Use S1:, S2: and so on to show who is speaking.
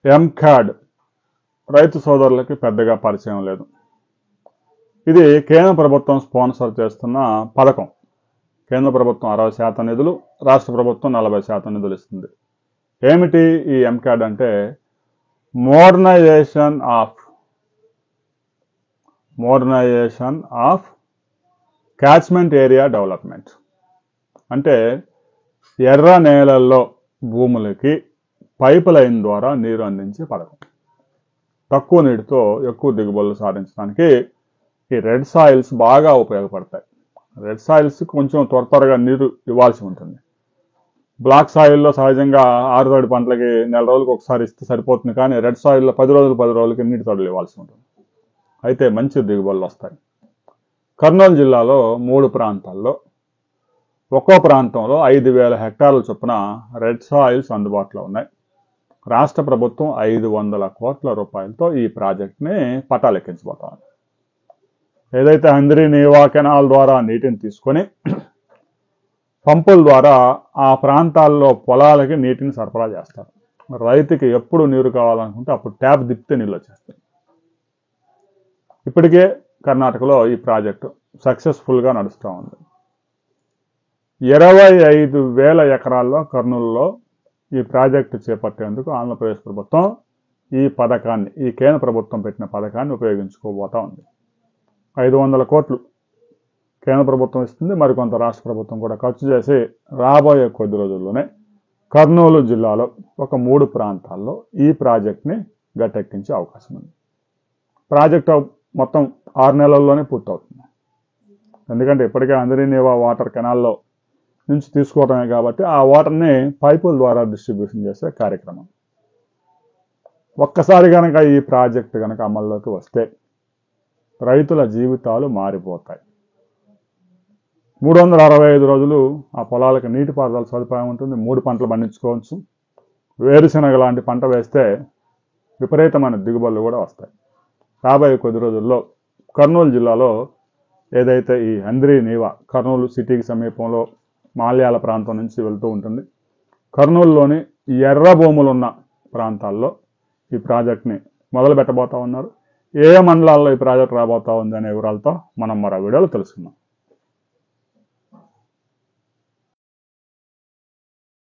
S1: ఎంకాడ్ రైతు సోదరులకి పెద్దగా పరిచయం లేదు. ఇది కేంద్ర ప్రభుత్వం స్పాన్సర్ చేస్తున్న పథకం. కేంద్ర ప్రభుత్వం 60% నిధులు, రాష్ట్ర ప్రభుత్వం 40% నిధులు ఇస్తుంది. ఏమిటి ఈ ఎంకాడ్ అంటే modernisation of catchment area development. అంటే ఎర్ర నేలల్లో భూములకి పైప్ లైన్ ద్వారా నీరు అందించే పథకం. తక్కువ నీటితో ఎక్కువ దిగుబడులు సాధించడానికి ఈ రెడ్ సాయిల్స్ బాగా ఉపయోగపడతాయి. రెడ్ సాయిల్స్ కొంచెం త్వరగా నీరు ఇవ్వాల్సి ఉంటుంది. బ్లాక్ సాయిల్లో సహజంగా ఆరుతడి పంటలకి నెల రోజులకు ఒకసారి ఇస్తే సరిపోతుంది, కానీ రెడ్ సాయిల్లో 10 రోజులకి నీటి తడులు ఇవ్వాల్సి ఉంటుంది. అయితే మంచి దిగుబడులు వస్తాయి. కర్నూలు జిల్లాలో 3 ప్రాంతాల్లో ఒక్కో ప్రాంతంలో 5,000 హెక్టార్ల చొప్పున రెడ్ సాయిల్స్ అందుబాటులో ఉన్నాయి. రాష్ట్ర ప్రభుత్వం 500 కోట్ల రూపాయలతో ఈ ప్రాజెక్ట్ని పట్టాలెక్కించబోతోంది. ఏదైతే హంద్రీ నీవా కెనాల్ ద్వారా నీటిని తీసుకొని పంపుల ద్వారా ఆ ప్రాంతాల్లో పొలాలకి నీటిని సరఫరా చేస్తారు. రైతుకి ఎప్పుడు నీరు కావాలనుకుంటే అప్పుడు ట్యాప్ తిప్పితే నీళ్ళు వచ్చేస్తాయి. ఇప్పటికే కర్ణాటకలో ఈ ప్రాజెక్టు సక్సెస్ఫుల్గా నడుస్తూ ఉంది. 25,000 ఎకరాల్లో కర్నూలులో ఈ ప్రాజెక్టు చేపట్టేందుకు ఆంధ్రప్రదేశ్ ప్రభుత్వం ఈ కేంద్ర ప్రభుత్వం పెట్టిన పథకాన్ని ఉపయోగించుకోబోతా ఉంది. 500 కోట్లు కేంద్ర ప్రభుత్వం ఇస్తుంది, మరికొంత రాష్ట్ర ప్రభుత్వం కూడా ఖర్చు చేసి రాబోయే కొద్ది రోజుల్లోనే కర్నూలు జిల్లాలో ఒక 3 ప్రాంతాల్లో ఈ ప్రాజెక్ట్ని గట్టెక్కించే అవకాశం ఉంది. ప్రాజెక్టు మొత్తం 6 నెలల్లోనే పూర్తవుతుంది. ఎందుకంటే ఇప్పటికే హంద్రీ నీవా వాటర్ కెనాల్లో నుంచి తీసుకోవడమే కాబట్టి ఆ వాటర్ని పైపుల ద్వారా డిస్ట్రిబ్యూషన్ చేసే కార్యక్రమం. ఒక్కసారి కనుక ఈ ప్రాజెక్టు కనుక అమల్లోకి వస్తే రైతుల జీవితాలు మారిపోతాయి. 365 రోజులు ఆ పొలాలకు నీటిపారుదల సదుపాయం ఉంటుంది. 3 పంటలు పండించుకోవచ్చు. వేరుశనగ లాంటి పంట వేస్తే విపరీతమైన దిగుబడులు కూడా వస్తాయి. రాబోయే కొద్ది రోజుల్లో కర్నూలు జిల్లాలో ఏదైతే ఈ హంద్రీ నీవా కర్నూలు సిటీకి సమీపంలో మాల్యాల ప్రాంతం నుంచి వెళ్తూ ఉంటుంది, కర్నూలులోని ఎర్ర భూములు ఉన్న ప్రాంతాల్లో ఈ ప్రాజెక్ట్ని మొదలు పెట్టబోతా ఉన్నారు. ఏ మండలాల్లో ఈ ప్రాజెక్ట్ రాబోతా ఉంది అనే వివరాలతో మనం మరో వీడియోలో తెలుసుకుందాం.